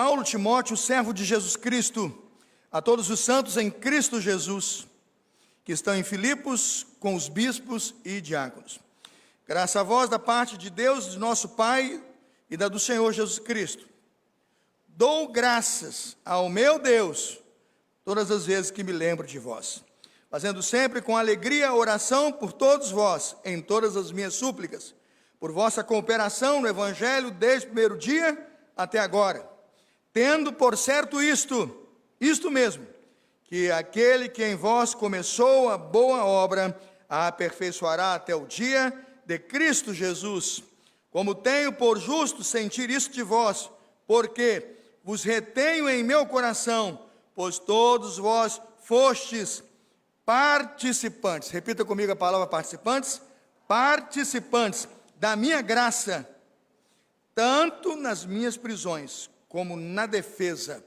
Paulo, Timóteo, servo de Jesus Cristo, a todos os santos em Cristo Jesus, que estão em Filipos, com os bispos e diáconos. Graça a vós da parte de Deus, de nosso Pai e da do Senhor Jesus Cristo. Dou graças ao meu Deus todas as vezes que me lembro de vós, fazendo sempre com alegria a oração por todos vós, em todas as minhas súplicas, por vossa cooperação no Evangelho desde o primeiro dia até agora, tendo por certo isto mesmo, que aquele que em vós começou a boa obra, a aperfeiçoará até o dia de Cristo Jesus. Como tenho por justo sentir isso de vós, porque vos retenho em meu coração, pois todos vós fostes participantes, repita comigo a palavra participantes, participantes da minha graça, tanto nas minhas prisões, como na defesa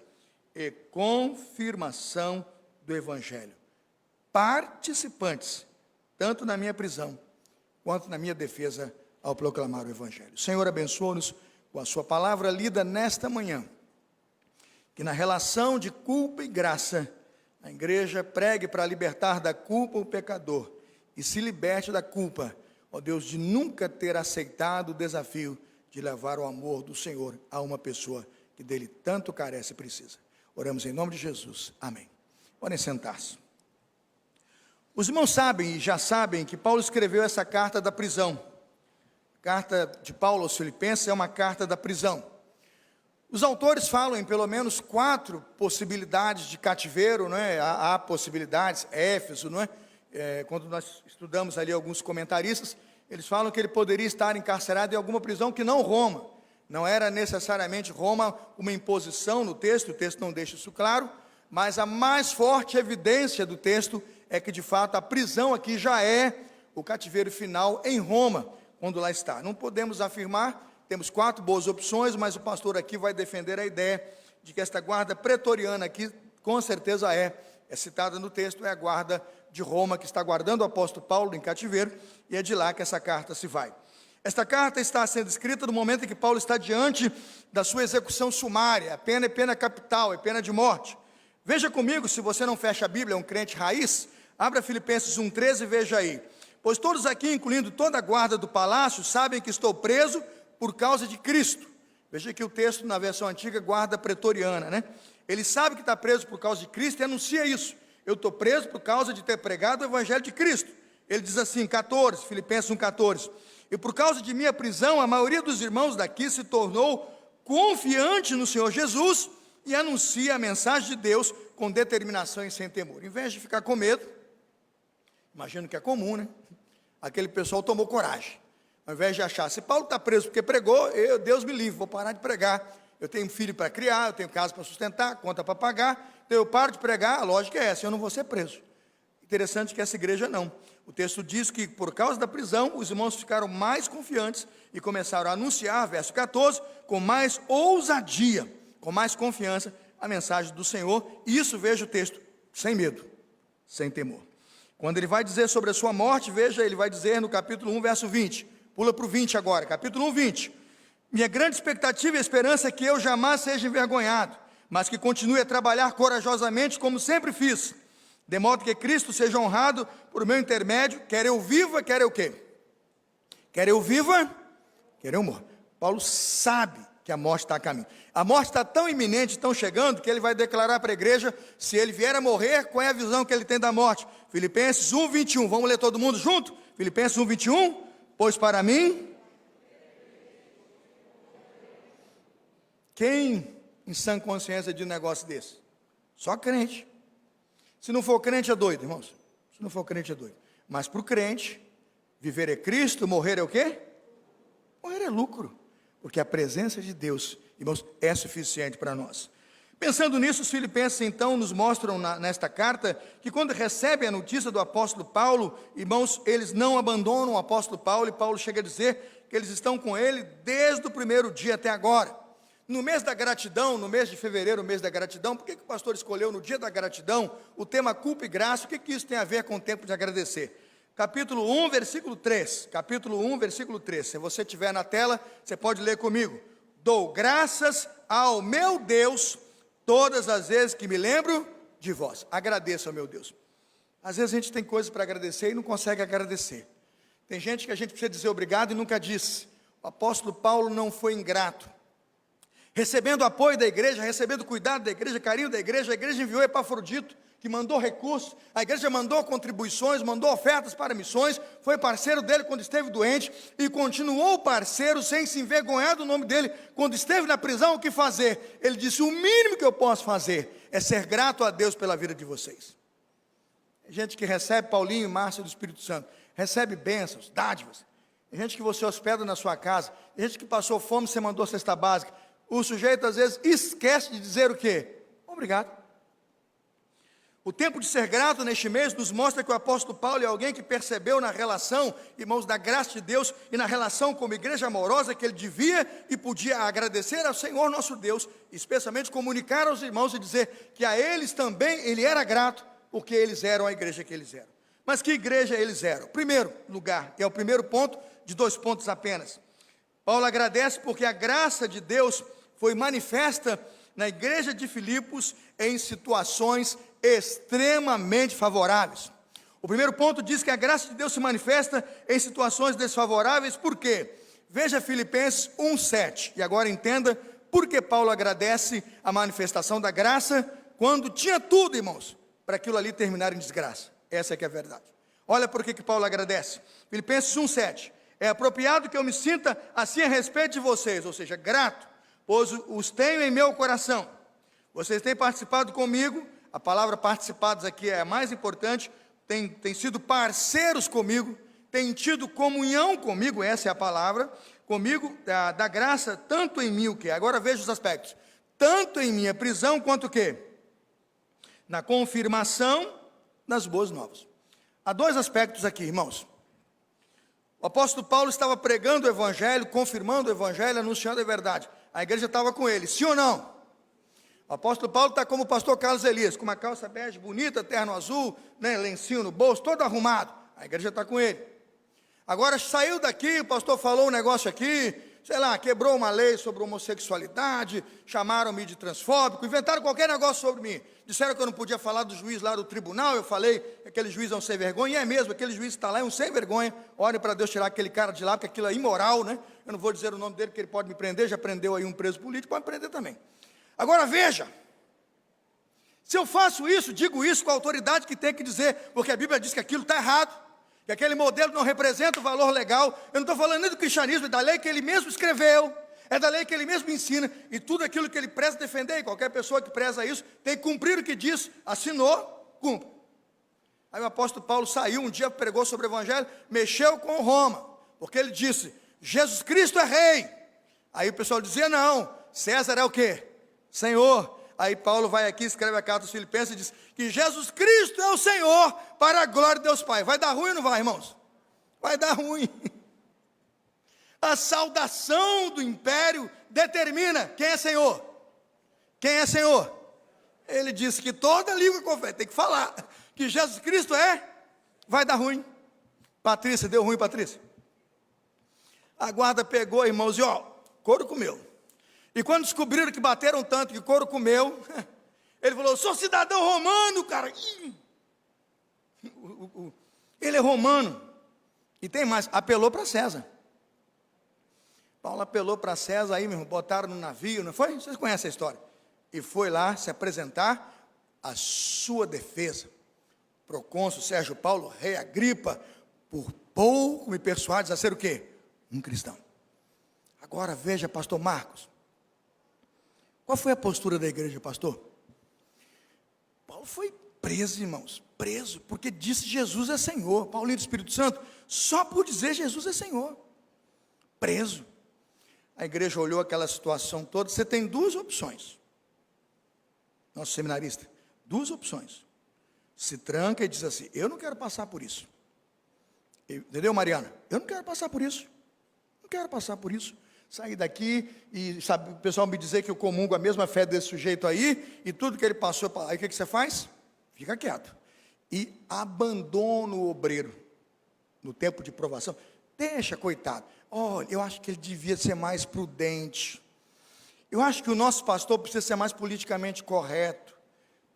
e confirmação do Evangelho. Participantes, tanto na minha prisão, quanto na minha defesa ao proclamar o Evangelho. Senhor, abençoa-nos com a sua palavra lida nesta manhã, que na relação de culpa e graça, a igreja pregue para libertar da culpa o pecador e se liberte da culpa, ó Deus, de nunca ter aceitado o desafio de levar o amor do Senhor a uma pessoa que dele tanto carece e precisa. Oramos em nome de Jesus. Amém. Podem sentar-se. Os irmãos sabem e já sabem que Paulo escreveu essa carta da prisão. A carta de Paulo aos Filipenses é uma carta da prisão. Os autores falam em pelo menos 4 possibilidades de cativeiro, não é? Há possibilidades, Éfeso, não é? Quando nós estudamos ali alguns comentaristas, eles falam que ele poderia estar encarcerado em alguma prisão que não Roma. Não era necessariamente Roma uma imposição no texto, o texto não deixa isso claro, mas a mais forte evidência do texto é que de fato a prisão aqui já é o cativeiro final em Roma, quando lá está. Não podemos afirmar. Temos 4 boas opções, mas o pastor aqui vai defender a ideia de que esta guarda pretoriana aqui, com certeza é citada no texto, é a guarda de Roma, que está guardando o apóstolo Paulo em cativeiro, e é de lá que essa carta se vai. Esta carta está sendo escrita no momento em que Paulo está diante da sua execução sumária. A pena é pena capital, é pena de morte. Veja comigo, se você não fecha a Bíblia, é um crente raiz, abra Filipenses 1,13 e veja aí. Pois todos aqui, incluindo toda a guarda do palácio, sabem que estou preso por causa de Cristo. Veja que o texto na versão antiga, guarda pretoriana, né? Ele sabe que está preso por causa de Cristo e anuncia isso. Eu estou preso por causa de ter pregado o Evangelho de Cristo. Ele diz assim, 14, Filipenses 1,14. E por causa de minha prisão, a maioria dos irmãos daqui se tornou confiante no Senhor Jesus e anuncia a mensagem de Deus com determinação e sem temor. Em vez de ficar com medo, imagino que é comum, né? Aquele pessoal tomou coragem. Ao invés de achar, se Paulo está preso porque pregou, Deus me livre, vou parar de pregar. Eu tenho filho para criar, eu tenho casa para sustentar, conta para pagar, então eu paro de pregar, a lógica é essa, eu não vou ser preso. Interessante que essa igreja não. O texto diz que por causa da prisão, os irmãos ficaram mais confiantes e começaram a anunciar, verso 14, com mais ousadia, com mais confiança, a mensagem do Senhor. E isso, veja o texto, sem medo, sem temor. Quando ele vai dizer sobre a sua morte, veja, ele vai dizer no capítulo 1, verso 20. Pula para o 20 agora, capítulo 1, 20. Minha grande expectativa e esperança é que eu jamais seja envergonhado, mas que continue a trabalhar corajosamente como sempre fiz, de modo que Cristo seja honrado por meu intermédio, quer eu viva, quer eu quê? Quer eu viva, quer eu morra. Paulo sabe que a morte está a caminho. A morte está tão iminente, tão chegando, que ele vai declarar para a igreja, se ele vier a morrer, qual é a visão que ele tem da morte? Filipenses 1, 21. Vamos ler todo mundo junto? Filipenses 1, 21. Pois para mim, quem em sã consciência de um negócio desse? Só crente. Se não for crente é doido, irmãos. Se não for crente é doido. Mas para o crente, viver é Cristo, morrer é o quê? Morrer é lucro. Porque a presença de Deus, irmãos, é suficiente para nós. Pensando nisso, os filipenses então nos mostram nesta carta que quando recebem a notícia do apóstolo Paulo, irmãos, eles não abandonam o apóstolo Paulo, e Paulo chega a dizer que eles estão com ele desde o primeiro dia até agora. No mês da gratidão, no mês de fevereiro, o mês da gratidão, por que o pastor escolheu no dia da gratidão o tema culpa e graça? O que isso tem a ver com o tempo de agradecer? Capítulo 1, versículo 3. Capítulo 1, versículo 3. Se você tiver na tela, você pode ler comigo. dou graças ao meu Deus todas as vezes que me lembro de vós. Agradeço ao meu Deus. Às vezes a gente tem coisas para agradecer e não consegue agradecer. Tem gente que a gente precisa dizer obrigado e nunca disse. O apóstolo Paulo não foi ingrato. Recebendo apoio da igreja, recebendo cuidado da igreja, carinho da igreja, a igreja enviou Epafrodito, que mandou recursos, a igreja mandou contribuições, mandou ofertas para missões, foi parceiro dele quando esteve doente, e continuou parceiro sem se envergonhar do nome dele, quando esteve na prisão. O que fazer? Ele disse: o mínimo que eu posso fazer é ser grato a Deus pela vida de vocês. Tem gente que recebe Paulinho e Márcia do Espírito Santo, recebe bênçãos, dádivas, tem gente que você hospeda na sua casa, tem gente que passou fome, você mandou cesta básica. O sujeito às vezes esquece de dizer o quê? Obrigado. O tempo de ser grato neste mês nos mostra que o apóstolo Paulo é alguém que percebeu na relação, irmãos, da graça de Deus, e na relação como igreja amorosa, que ele devia e podia agradecer ao Senhor nosso Deus, especialmente comunicar aos irmãos e dizer que a eles também ele era grato, porque eles eram a igreja que eles eram. Mas que igreja eles eram? Primeiro lugar, que é o primeiro ponto, de 2 pontos apenas. Paulo agradece porque a graça de Deus foi manifesta na igreja de Filipos em situações extremamente favoráveis. O primeiro ponto diz que a graça de Deus se manifesta em situações desfavoráveis. Por quê? Veja Filipenses 1:7, e agora entenda por que Paulo agradece a manifestação da graça, quando tinha tudo, irmãos, para aquilo ali terminar em desgraça. Essa é que é a verdade. Olha por que Paulo agradece. Filipenses 1:7, é apropriado que eu me sinta assim a respeito de vocês, ou seja, grato, pois os tenho em meu coração. Vocês têm participado comigo, a palavra participados aqui é a mais importante, têm sido parceiros comigo, têm tido comunhão comigo, essa é a palavra, comigo, da graça, tanto em mim, o quê? Agora veja os aspectos, tanto em minha prisão, quanto o quê? Na confirmação das boas novas. Há 2 aspectos aqui, irmãos. O apóstolo Paulo estava pregando o evangelho, confirmando o evangelho, anunciando a verdade. A igreja estava com ele, sim ou não? O apóstolo Paulo está como o pastor Carlos Elias, com uma calça bege bonita, terno azul, né, lencinho no bolso, todo arrumado. A igreja está com ele. Agora saiu daqui, o pastor falou um negócio aqui, sei lá, quebrou uma lei sobre homossexualidade, chamaram-me de transfóbico, inventaram qualquer negócio sobre mim. Disseram que eu não podia falar do juiz lá do tribunal, eu falei que aquele juiz é um sem vergonha, e é mesmo, aquele juiz que está lá é um sem vergonha. Ore para Deus tirar aquele cara de lá, porque aquilo é imoral, né? Eu não vou dizer o nome dele, porque ele pode me prender, já prendeu aí um preso político, pode prender também. Agora veja, se eu faço isso, digo isso com a autoridade que tem que dizer, porque a Bíblia diz que aquilo está errado, que aquele modelo não representa o valor legal. Eu não estou falando nem do cristianismo, é da lei que ele mesmo escreveu, é da lei que ele mesmo ensina, e tudo aquilo que ele preza defender, e qualquer pessoa que preza isso, tem que cumprir o que diz, assinou, cumpre. Aí o apóstolo Paulo saiu um dia, pregou sobre o evangelho, mexeu com Roma, porque ele disse, Jesus Cristo é rei. Aí o pessoal dizia, não, César é o quê? Senhor. Aí Paulo vai aqui, escreve a carta aos Filipenses e diz que Jesus Cristo é o Senhor, para a glória de Deus Pai. Vai dar ruim ou não vai, irmãos? Vai dar ruim. A saudação do império determina quem é Senhor. Quem é Senhor? Ele disse que toda língua confessa, tem que falar que Jesus Cristo é, vai dar ruim. Patrícia, deu ruim, Patrícia? A guarda pegou, irmãos, e ó, couro comeu. E quando descobriram que bateram tanto que couro comeu, ele falou, sou cidadão romano, cara. Ele é romano. E tem mais, apelou para César. Paulo apelou para César, aí mesmo, botaram no navio, não foi? Vocês conhecem a história. E foi lá se apresentar a sua defesa. Procônsul Sérgio Paulo, rei Agripa, por pouco me persuades a ser o quê? Um cristão. Agora veja, pastor Marcos. Qual foi a postura da igreja, pastor? Paulo foi preso, irmãos, preso, porque disse Jesus é Senhor. Paulinho do Espírito Santo, só por dizer Jesus é Senhor, preso. A igreja olhou aquela situação toda. Você tem 2 opções, nosso seminarista, 2 opções. Se tranca e diz assim, eu não quero passar por isso. Entendeu, Mariana? Eu não quero passar por isso. Não quero passar por isso. Sair daqui e sabe, o pessoal me dizer que eu comungo a mesma fé desse sujeito aí, e tudo que ele passou, aí o que você faz? Fica quieto. E abandona o obreiro no tempo de provação. Deixa, coitado. Olha, eu acho que ele devia ser mais prudente. Eu acho que o nosso pastor precisa ser mais politicamente correto.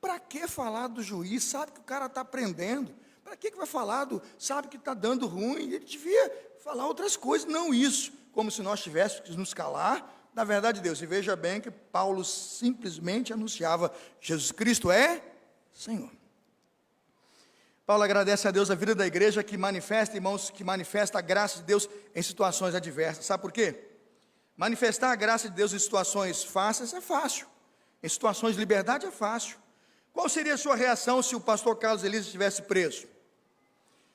Para que falar do juiz? Sabe que o cara está prendendo. Para que vai falar sabe que está dando ruim? Ele devia falar outras coisas, não isso. Como se nós tivéssemos que nos calar da verdade de Deus. E veja bem que Paulo simplesmente anunciava: Jesus Cristo é Senhor. Paulo agradece a Deus a vida da igreja que manifesta, irmãos, que manifesta a graça de Deus em situações adversas. Sabe por quê? Manifestar a graça de Deus em situações fáceis é fácil. Em situações de liberdade é fácil. Qual seria a sua reação se o pastor Carlos Elias estivesse preso?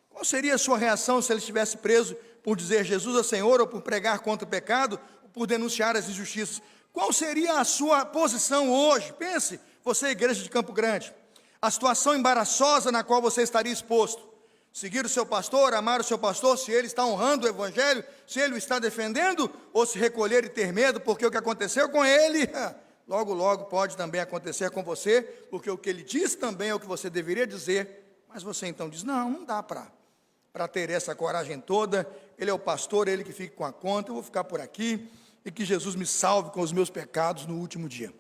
Qual seria a sua reação se ele estivesse preso por dizer Jesus é Senhor, ou por pregar contra o pecado, ou por denunciar as injustiças? Qual seria a sua posição hoje? Pense, você é igreja de Campo Grande, a situação embaraçosa na qual você estaria exposto. Seguir o seu pastor, amar o seu pastor, se ele está honrando o evangelho, se ele o está defendendo, ou se recolher e ter medo, porque o que aconteceu com ele, logo, logo pode também acontecer com você, porque o que ele diz também é o que você deveria dizer, mas você então diz: não dá para ter essa coragem toda, ele é o pastor, ele que fica com a conta, eu vou ficar por aqui, e que Jesus me salve com os meus pecados no último dia.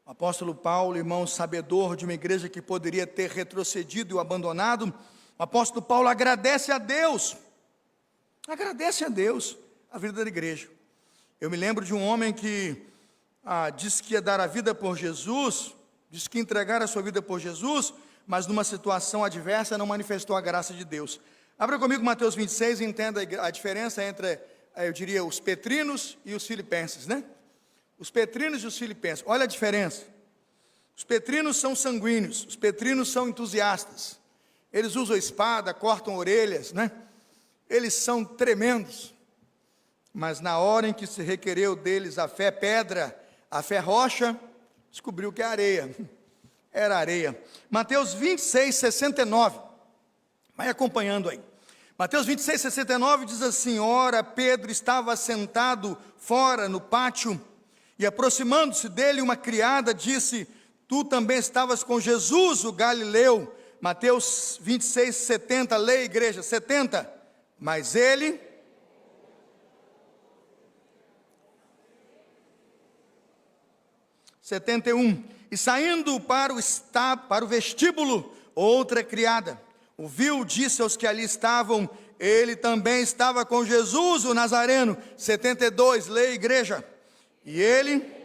O apóstolo Paulo, irmão, sabedor de uma igreja que poderia ter retrocedido e abandonado, o apóstolo Paulo agradece a Deus a vida da igreja. Eu me lembro de um homem que disse que ia dar a vida por Jesus, disse que ia entregar a sua vida por Jesus, mas numa situação adversa não manifestou a graça de Deus. Abra comigo Mateus 26 e entenda a diferença entre, eu diria, os petrinos e os filipenses, né? Os petrinos e os filipenses, olha a diferença. Os petrinos são sanguíneos, os petrinos são entusiastas. Eles usam espada, cortam orelhas, né? Eles são tremendos. Mas na hora em que se requereu deles a fé pedra, a fé rocha, descobriu que é areia. Era areia. Mateus 26, 69. Vai acompanhando aí. Mateus 26, 69 diz assim: ora, Pedro estava sentado fora no pátio, e aproximando-se dele uma criada disse: tu também estavas com Jesus, o Galileu. Mateus 26, 70, leia igreja, 70. Mas ele... E saindo para o vestíbulo, outra criada o viu, disse aos que ali estavam: ele também estava com Jesus, o Nazareno. 72, leia igreja. E ele...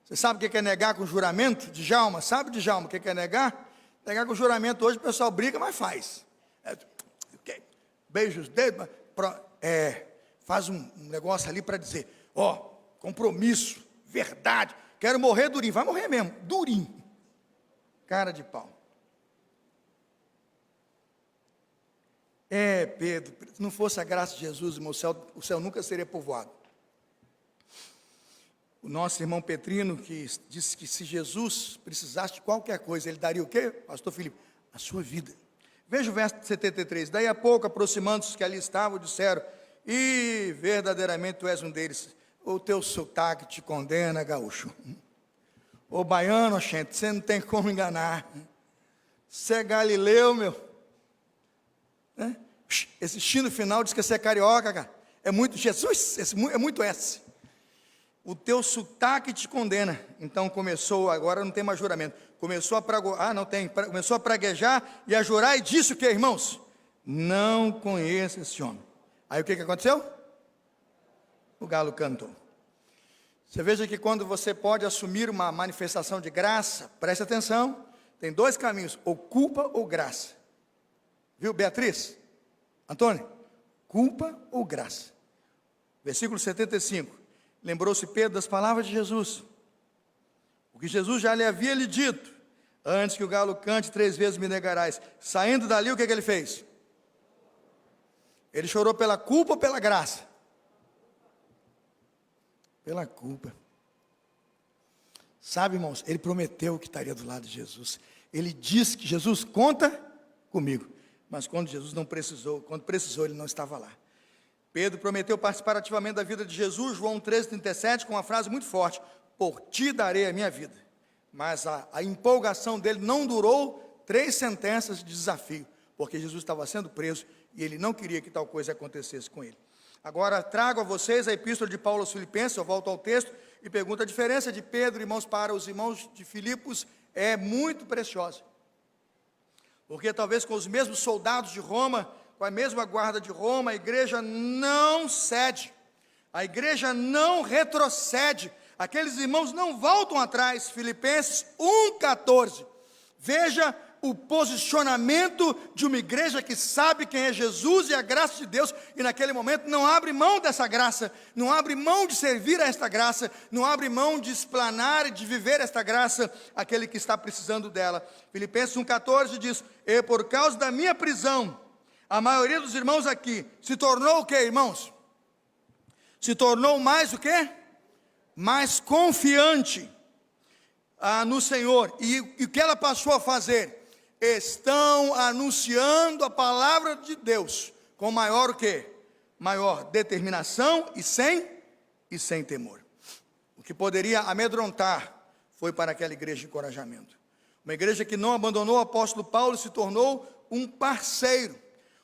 Você sabe o que é negar com juramento? Djalma, sabe, Djalma, o que é negar? Negar com juramento hoje o pessoal briga, mas faz. Beija os dedos, faz um negócio ali para dizer: compromisso, verdade, quero morrer durinho. Vai morrer mesmo, durinho. Cara de pau. Pedro, se não fosse a graça de Jesus, irmão, o céu nunca seria povoado. O nosso irmão Petrino, que disse que se Jesus precisasse de qualquer coisa, ele daria o quê, pastor Filipe? A sua vida. Veja o verso 73. Daí a pouco, aproximando-se que ali estavam, disseram: e verdadeiramente tu és um deles. O teu sotaque te condena, gaúcho. Ô baiano, gente, você não tem como enganar. Você é Galileu, meu. Esse chino final diz que você é carioca, cara. É muito Jesus, é muito S. O teu sotaque te condena. Então começou, agora não tem mais juramento. Começou a praguejar e a jurar, e disse o que, irmãos? Não conheço esse homem. Aí o que aconteceu? O galo cantou. Você veja que quando você pode assumir uma manifestação de graça, preste atenção, tem dois caminhos: ou culpa ou graça. Viu, Beatriz? Antônio? Culpa ou graça? Versículo 75. Lembrou-se Pedro das palavras de Jesus, o que Jesus já lhe havia dito: antes que o galo cante 3 vezes me negarás. Saindo dali, o que ele fez? Ele chorou pela culpa ou pela graça? Pela culpa. Sabe, irmãos, ele prometeu que estaria do lado de Jesus. Ele disse que Jesus conta comigo. Mas quando Jesus não precisou, quando precisou, ele não estava lá. Pedro prometeu participar ativamente da vida de Jesus, João 13:37, com uma frase muito forte: por ti darei a minha vida. Mas a empolgação dele não durou 3 sentenças de desafio, porque Jesus estava sendo preso e ele não queria que tal coisa acontecesse com ele. Agora trago a vocês a epístola de Paulo aos Filipenses, eu volto ao texto e pergunto: a diferença de Pedro, irmãos, para os irmãos de Filipos é muito preciosa. Porque talvez com os mesmos soldados de Roma, com a mesma guarda de Roma, a igreja não cede, a igreja não retrocede, aqueles irmãos não voltam atrás. Filipenses 1,14, veja o posicionamento de uma igreja que sabe quem é Jesus e a graça de Deus, e naquele momento não abre mão dessa graça, não abre mão de servir a esta graça, não abre mão de explanar e de viver esta graça, aquele que está precisando dela. Filipenses 1,14 diz: e por causa da minha prisão, a maioria dos irmãos aqui se tornou o que, irmãos? Se tornou mais o que? Mais confiante no Senhor. E o que ela passou a fazer? Estão anunciando a palavra de Deus com maior o quê? Maior determinação e sem temor. O que poderia amedrontar foi para aquela igreja de encorajamento. Uma igreja que não abandonou o apóstolo Paulo e se tornou um parceiro.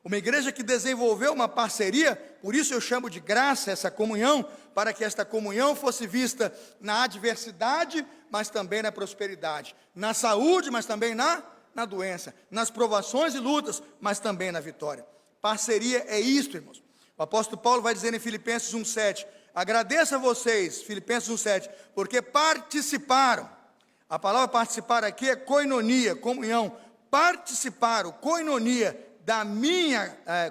Uma igreja que desenvolveu uma parceria, por isso eu chamo de graça essa comunhão, para que esta comunhão fosse vista na adversidade, mas também na prosperidade, na saúde, mas também na doença, nas provações e lutas, mas também na vitória. Parceria é isto, irmãos. O apóstolo Paulo vai dizer em Filipenses 1,7, agradeço a vocês, Filipenses 1,7, porque participaram. A palavra participar aqui é koinonia, comunhão. Participaram, koinonia,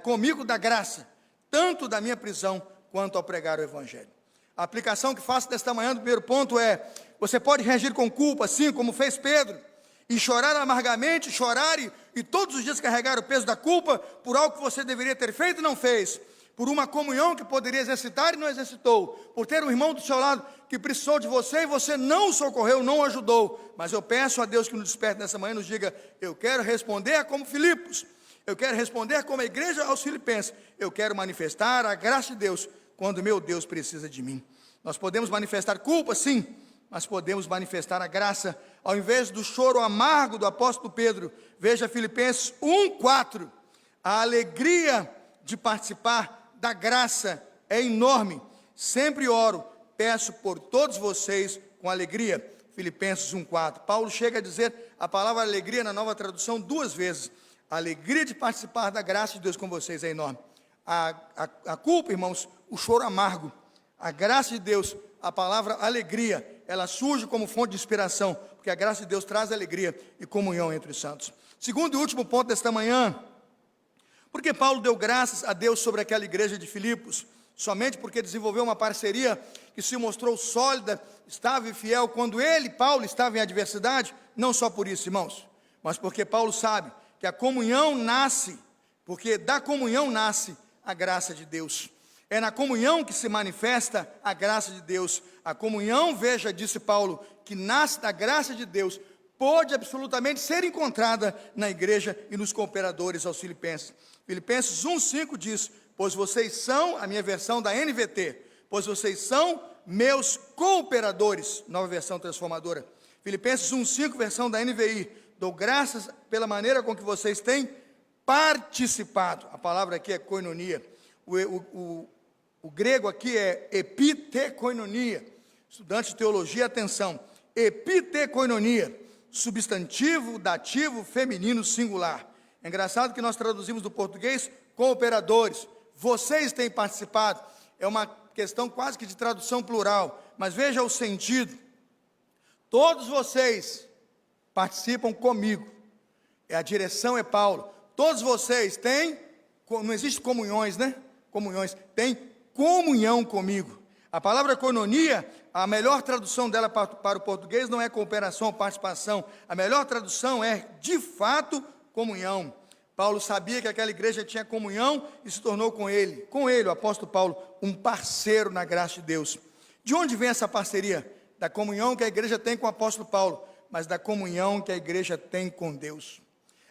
comigo da graça, tanto da minha prisão, quanto ao pregar o evangelho. A aplicação que faço desta manhã, do primeiro ponto é: você pode reagir com culpa, assim como fez Pedro, e chorar amargamente, chorar e todos os dias carregar o peso da culpa, por algo que você deveria ter feito e não fez, por uma comunhão que poderia exercitar e não exercitou, por ter um irmão do seu lado que precisou de você e você não o socorreu, não o ajudou. Mas eu peço a Deus que nos desperte nessa manhã e nos diga: eu quero responder como Filipos, eu quero responder como a igreja aos Filipenses, eu quero manifestar a graça de Deus quando meu Deus precisa de mim. Nós podemos manifestar culpa, sim, mas podemos manifestar a graça. Ao invés do choro amargo do apóstolo Pedro, veja Filipenses 1,4, a alegria de participar da graça é enorme. Sempre oro, peço por todos vocês com alegria. Filipenses 1,4, Paulo chega a dizer a palavra alegria na Nova Tradução 2 vezes. A alegria de participar da graça de Deus com vocês é enorme. A culpa, irmãos, o choro amargo. A graça de Deus, a palavra alegria, ela surge como fonte de inspiração, porque a graça de Deus traz alegria e comunhão entre os santos. Segundo e último ponto desta manhã, porque Paulo deu graças a Deus sobre aquela igreja de Filipos? Somente porque desenvolveu uma parceria que se mostrou sólida, estável e fiel, quando ele, Paulo, estava em adversidade? Não só por isso, irmãos, mas porque Paulo sabe que a comunhão nasce, porque da comunhão nasce a graça de Deus. É na comunhão que se manifesta a graça de Deus. A comunhão, veja, disse Paulo, que nasce da graça de Deus, pode absolutamente ser encontrada na igreja e nos cooperadores aos Filipenses. Filipenses 1,5 diz: pois vocês são, a minha versão da NVT, pois vocês são meus cooperadores, nova versão transformadora. Filipenses 1,5, versão da NVI, dou graças pela maneira com que vocês têm participado. A palavra aqui é koinonia. O grego aqui é epitekoinonia. Estudantes de teologia, atenção. Epitekoinonia, substantivo, dativo, feminino, singular. É engraçado que nós traduzimos do português cooperadores. Vocês têm participado. É uma questão quase que de tradução plural. Mas veja o sentido. Todos vocês participam comigo. A direção é Paulo. Todos vocês têm, não existe comunhões, né? Comunhões, tem comunhão comigo. A palavra koinonia, a melhor tradução dela para o português não é cooperação ou participação. A melhor tradução é, de fato, comunhão. Paulo sabia que aquela igreja tinha comunhão e se tornou com ele, o apóstolo Paulo, um parceiro na graça de Deus. De onde vem essa parceria? Da comunhão que a igreja tem com o apóstolo Paulo, mas da comunhão que a igreja tem com Deus.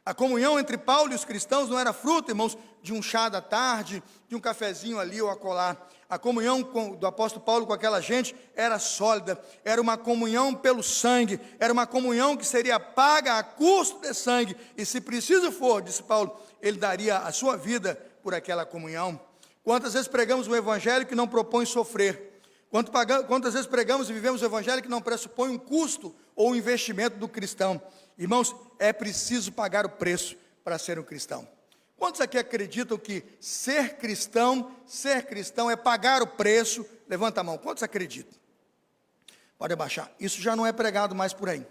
A comunhão entre Paulo e os cristãos não era fruto, irmãos, de um chá da tarde, de um cafezinho ali ou acolá. A comunhão do apóstolo Paulo com aquela gente era sólida, era uma comunhão pelo sangue, era uma comunhão que seria paga a custo de sangue, e se preciso for, disse Paulo, ele daria a sua vida por aquela comunhão. Quantas vezes pregamos um evangelho que não propõe sofrer? Quantas vezes pregamos e vivemos o evangelho que não pressupõe um custo ou um investimento do cristão? Irmãos, é preciso pagar o preço para ser um cristão. Quantos aqui acreditam que ser cristão é pagar o preço? Levanta a mão. Quantos acreditam? Pode abaixar. Isso já não é pregado mais por aí.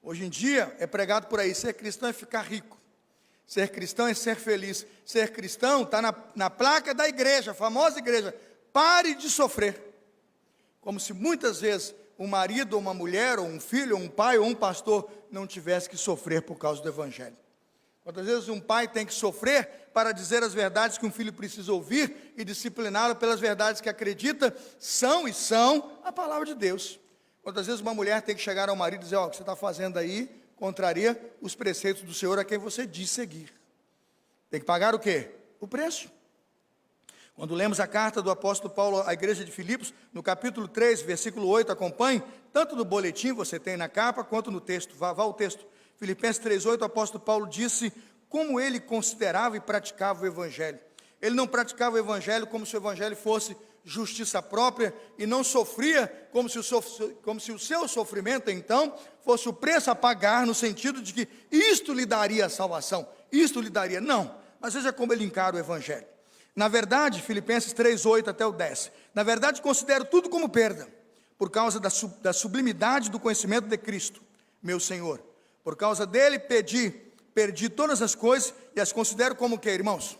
Hoje em dia é pregado por aí. Ser cristão é ficar rico. Ser cristão é ser feliz. Ser cristão está na placa da igreja, a famosa igreja. Pare de sofrer. Como se muitas vezes um marido, ou uma mulher, ou um filho, ou um pai, ou um pastor não tivesse que sofrer por causa do evangelho. Quantas vezes um pai tem que sofrer para dizer as verdades que um filho precisa ouvir e discipliná-lo pelas verdades que acredita são a palavra de Deus. Quantas vezes uma mulher tem que chegar ao marido e dizer, o que você está fazendo aí contraria os preceitos do Senhor a quem você diz seguir. Tem que pagar o quê? O preço. Quando lemos a carta do apóstolo Paulo à igreja de Filipos, no capítulo 3, versículo 8, acompanhe, tanto no boletim você tem na capa, quanto no texto, vá ao texto. Filipenses 3,8, o apóstolo Paulo disse como ele considerava e praticava o evangelho. Ele não praticava o evangelho como se o evangelho fosse justiça própria e não sofria como se o seu sofrimento, então, fosse o preço a pagar, no sentido de que isto lhe daria a salvação, isto lhe daria, não, mas veja como ele encara o evangelho. Na verdade, Filipenses 3,8 até o 10, na verdade considero tudo como perda, por causa da sublimidade do conhecimento de Cristo, meu Senhor. Por causa dele perdi todas as coisas e as considero como o que, irmãos?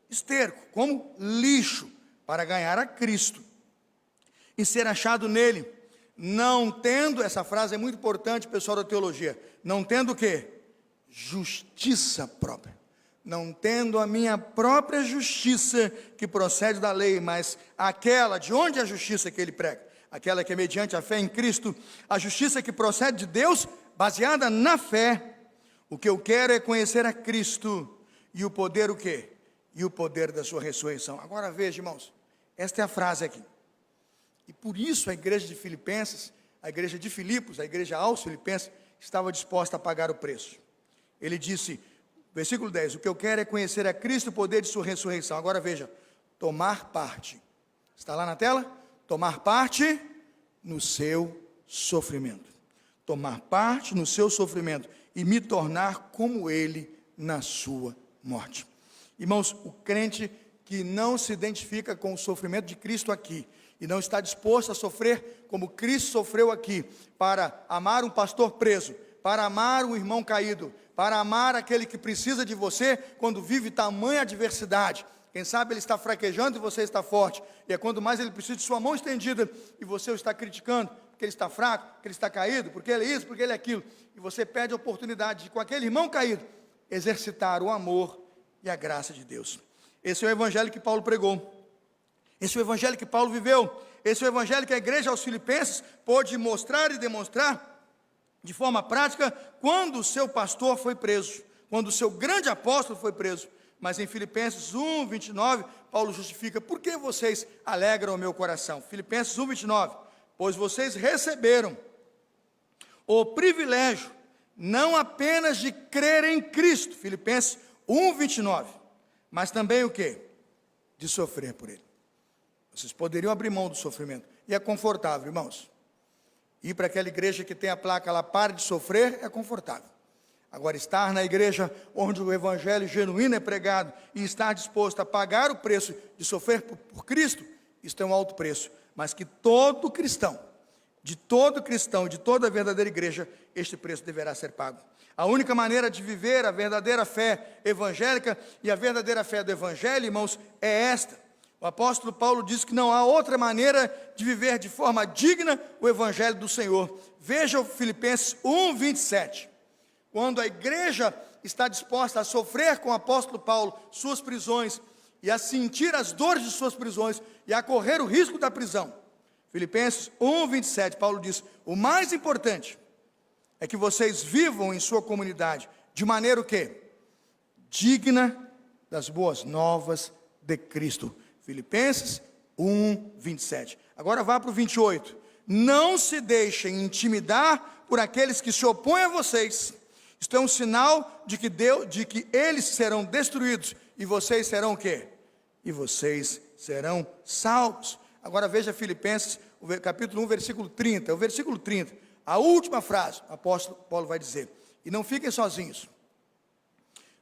Esterco, como lixo, para ganhar a Cristo e ser achado nele, não tendo, essa frase é muito importante, pessoal da teologia, não tendo o quê? Justiça própria, não tendo a minha própria justiça que procede da lei, mas aquela, de onde é a justiça que ele prega? Aquela que é mediante a fé em Cristo, a justiça que procede de Deus, baseada na fé. O que eu quero é conhecer a Cristo e o poder o quê? E o poder da sua ressurreição. Agora veja, irmãos, esta é a frase aqui. E por isso a igreja de Filipenses, a igreja de Filipos, a igreja aos Filipenses, estava disposta a pagar o preço. Ele disse, versículo 10, o que eu quero é conhecer a Cristo e o poder de sua ressurreição. Agora veja, tomar parte. Está lá na tela? Tomar parte no seu sofrimento. Tomar parte no seu sofrimento e me tornar como ele na sua morte. Irmãos, o crente que não se identifica com o sofrimento de Cristo aqui e não está disposto a sofrer como Cristo sofreu aqui, para amar um pastor preso, para amar um irmão caído, para amar aquele que precisa de você quando vive tamanha adversidade. Quem sabe ele está fraquejando e você está forte, e é quando mais ele precisa de sua mão estendida e você o está criticando, porque ele está fraco, porque ele está caído, porque ele é isso, porque ele é aquilo, e você perde a oportunidade de, com aquele irmão caído, exercitar o amor e a graça de Deus. Esse é o evangelho que Paulo pregou, esse é o evangelho que Paulo viveu, esse é o evangelho que a igreja aos Filipenses pôde mostrar e demonstrar de forma prática quando o seu pastor foi preso, quando o seu grande apóstolo foi preso. Mas em Filipenses 1, 29, Paulo justifica, por que vocês alegram o meu coração? Filipenses 1, 29, pois vocês receberam o privilégio, não apenas de crer em Cristo, Filipenses 1, 29, mas também o quê? De sofrer por Ele. Vocês poderiam abrir mão do sofrimento, e é confortável, irmãos. Ir para aquela igreja que tem a placa lá, pare de sofrer, é confortável. Agora, estar na igreja onde o evangelho genuíno é pregado e estar disposto a pagar o preço de sofrer por Cristo, isso é um alto preço, mas que todo cristão, de toda a verdadeira igreja, este preço deverá ser pago. A única maneira de viver a verdadeira fé evangélica e a verdadeira fé do evangelho, irmãos, é esta. O apóstolo Paulo diz que não há outra maneira de viver de forma digna o evangelho do Senhor. Veja o Filipenses 1, 27. Quando a igreja está disposta a sofrer com o apóstolo Paulo suas prisões, e a sentir as dores de suas prisões, e a correr o risco da prisão. Filipenses 1, 27, Paulo diz, o mais importante é que vocês vivam em sua comunidade, de maneira o quê? Digna das boas novas de Cristo. Filipenses 1, 27. Agora vá para o 28. Não se deixem intimidar por aqueles que se opõem a vocês. Isto é um sinal de que eles serão destruídos e vocês serão o quê? E vocês serão salvos. Agora veja Filipenses, capítulo 1, versículo 30. O versículo 30, a última frase, o apóstolo Paulo vai dizer: e não fiquem sozinhos.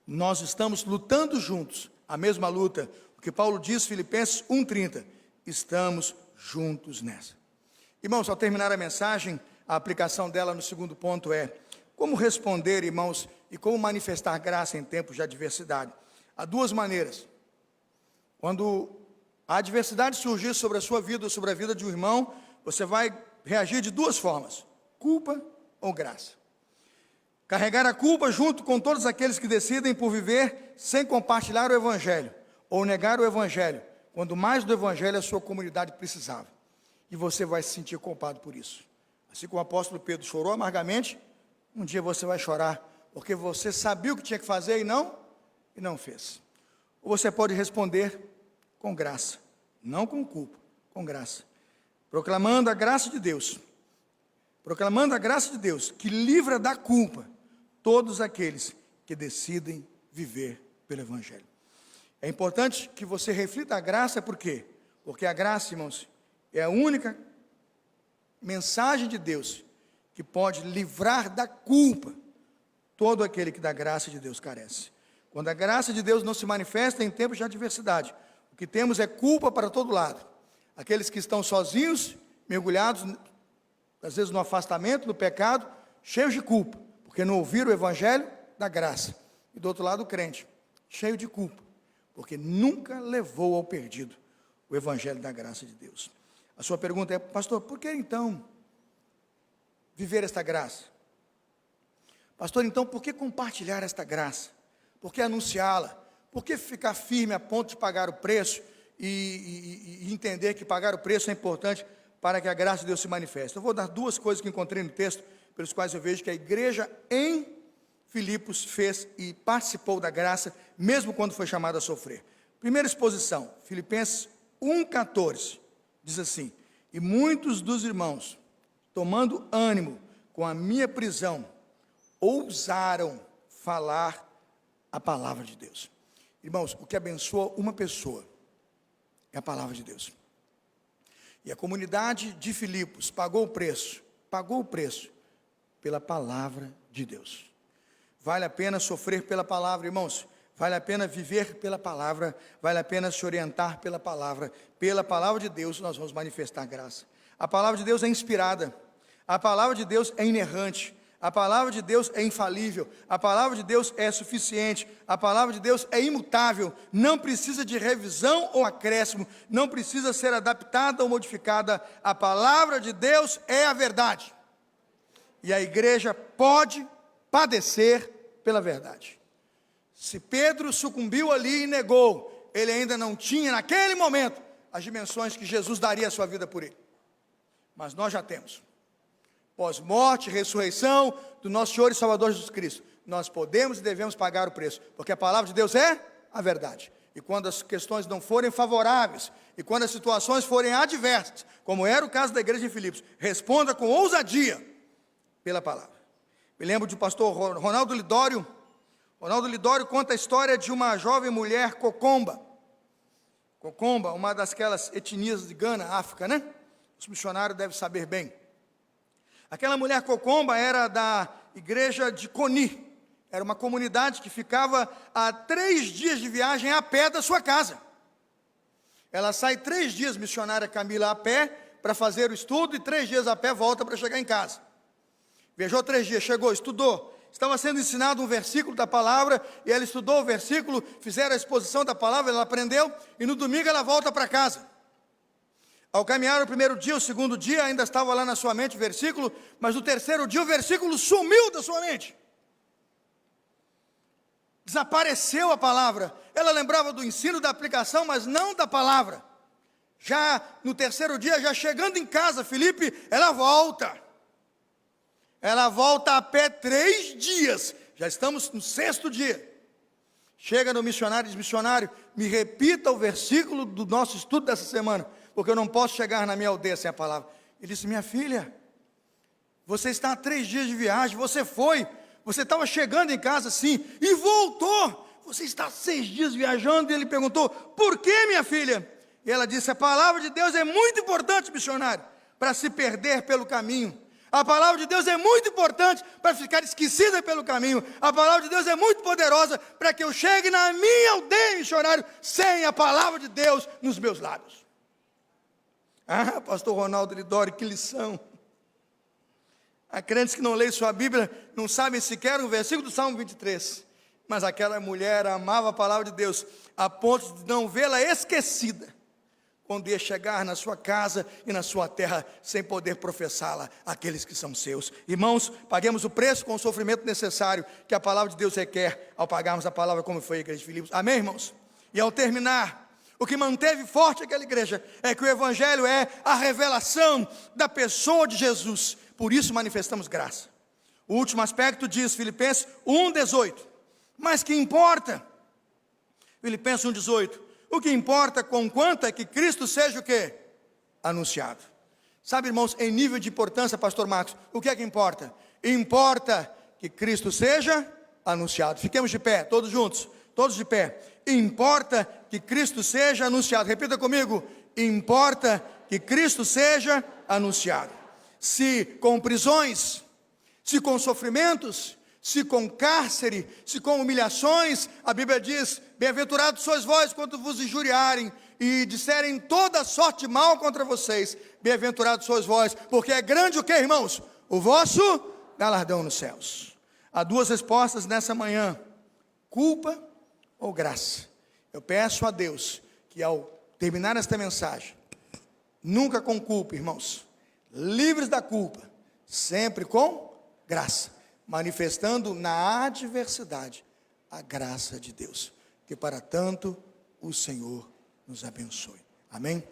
Nós estamos lutando juntos, a mesma luta. O que Paulo diz, Filipenses 1,30, estamos juntos nessa. Irmãos, ao terminar a mensagem, a aplicação dela no segundo ponto é: como responder, irmãos, e como manifestar graça em tempos de adversidade. Há duas maneiras. Quando a adversidade surgir sobre a sua vida ou sobre a vida de um irmão, você vai reagir de duas formas: culpa ou graça. Carregar a culpa junto com todos aqueles que decidem por viver sem compartilhar o Evangelho, ou negar o Evangelho, quando mais do Evangelho a sua comunidade precisava. E você vai se sentir culpado por isso. Assim como o apóstolo Pedro chorou amargamente, um dia você vai chorar, porque você sabia o que tinha que fazer e não fez. Ou você pode responder com graça, não com culpa, com graça, proclamando a graça de Deus, que livra da culpa todos aqueles que decidem viver pelo Evangelho. É importante que você reflita a graça, por quê? Porque a graça, irmãos, é a única mensagem de Deus que pode livrar da culpa todo aquele que da graça de Deus carece. Quando a graça de Deus não se manifesta em tempos de adversidade, o que temos é culpa para todo lado. Aqueles que estão sozinhos, mergulhados, às vezes no afastamento, no pecado, cheios de culpa, porque não ouviram o Evangelho da graça. E do outro lado o crente, cheio de culpa, porque nunca levou ao perdido o Evangelho da graça de Deus. A sua pergunta é: pastor, por que então viver esta graça? Pastor, então por que compartilhar esta graça? Por que anunciá-la? Por que ficar firme a ponto de pagar o preço e entender que pagar o preço é importante para que a graça de Deus se manifeste? Eu vou dar duas coisas que encontrei no texto, pelos quais eu vejo que a igreja em Filipos fez e participou da graça, mesmo quando foi chamada a sofrer. Primeira exposição, Filipenses 1,14, diz assim: e muitos dos irmãos, tomando ânimo com a minha prisão, ousaram falar a palavra de Deus. Irmãos, o que abençoa uma pessoa é a palavra de Deus. E a comunidade de Filipos pagou o preço pela palavra de Deus. Vale a pena sofrer pela palavra, irmãos. Vale a pena viver pela palavra, vale a pena se orientar pela palavra de Deus nós vamos manifestar graça. A palavra de Deus é inspirada, a palavra de Deus é inerrante, a palavra de Deus é infalível, a palavra de Deus é suficiente, a palavra de Deus é imutável, não precisa de revisão ou acréscimo, não precisa ser adaptada ou modificada. A palavra de Deus é a verdade, e a igreja pode padecer pela verdade. Se Pedro sucumbiu ali e negou, ele ainda não tinha naquele momento as dimensões que Jesus daria a sua vida por ele. Mas nós já temos. Pós-morte, ressurreição do nosso Senhor e Salvador Jesus Cristo, nós podemos e devemos pagar o preço, porque a palavra de Deus é a verdade. E quando as questões não forem favoráveis, e quando as situações forem adversas, como era o caso da igreja de Filipos, responda com ousadia pela palavra. Me lembro do pastor Ronaldo Lidório. Ronaldo Lidório conta a história de uma jovem mulher Cocomba, uma daquelas etnias de Gana, África, né? Os missionários devem saber bem. Aquela mulher Cocomba era da igreja de Coni, era uma comunidade que ficava a 3 dias de viagem a pé da sua casa. Ela sai 3 dias, missionária Camila, a pé, para fazer o estudo, e 3 dias a pé volta para chegar em casa. Viajou 3 dias, chegou, estudou. Estava sendo ensinado um versículo da palavra, e ela estudou o versículo, fizeram a exposição da palavra, ela aprendeu, e no domingo ela volta para casa. Ao caminhar o primeiro dia, o segundo dia, ainda estava lá na sua mente o versículo, mas no terceiro dia o versículo sumiu da sua mente. Desapareceu a palavra. Ela lembrava do ensino, da aplicação, mas não da palavra. Já no terceiro dia, já chegando em casa, Filipe, ela volta. Ela volta a pé 3 dias. Já estamos no 6º dia. Chega no missionário e diz: missionário, me repita o versículo do nosso estudo dessa semana, porque eu não posso chegar na minha aldeia sem a palavra. Ele disse: minha filha, você está há 3 dias de viagem, você estava chegando em casa sim, e voltou você está 6 dias viajando? E ele perguntou, por que, minha filha? E ela disse, a palavra de Deus é muito importante, missionário, para se perder pelo caminho. A palavra de Deus é muito importante para ficar esquecida pelo caminho. A palavra de Deus é muito poderosa para que eu chegue na minha aldeia, missionário, sem a palavra de Deus nos meus lábios. Ah, pastor Ronaldo Lidori, que lição. Há crentes que não leem sua Bíblia, não sabem sequer o versículo do Salmo 23. Mas aquela mulher amava a palavra de Deus, a ponto de não vê-la esquecida, quando ia chegar na sua casa e na sua terra, sem poder professá-la àqueles que são seus. Irmãos, paguemos o preço com o sofrimento necessário que a palavra de Deus requer, ao pagarmos a palavra como foi a igreja de Filipos. Amém, irmãos? E ao terminar, o que manteve forte aquela igreja, é que o Evangelho é a revelação da pessoa de Jesus, por isso manifestamos graça. O último aspecto diz, Filipenses 1,18, mas que importa? Filipenses 1,18, o que importa conquanto é que Cristo seja o quê? Anunciado. Sabe, irmãos, em nível de importância, pastor Marcos, o que é que importa? Importa que Cristo seja anunciado. Fiquemos de pé, todos juntos, todos de pé. Importa que Cristo seja anunciado. Repita comigo, importa que Cristo seja anunciado. Se com prisões, se com sofrimentos, se com cárcere, se com humilhações, a Bíblia diz, bem-aventurados sois vós quando vos injuriarem e disserem toda sorte de mal contra vocês, bem-aventurados sois vós, porque é grande o que, irmãos? O vosso galardão nos céus. Há 2 respostas nessa manhã, culpa ou graça. Eu peço a Deus que ao terminar esta mensagem, nunca com culpa, irmãos, livres da culpa, sempre com graça, manifestando na adversidade a graça de Deus, que para tanto o Senhor nos abençoe. Amém?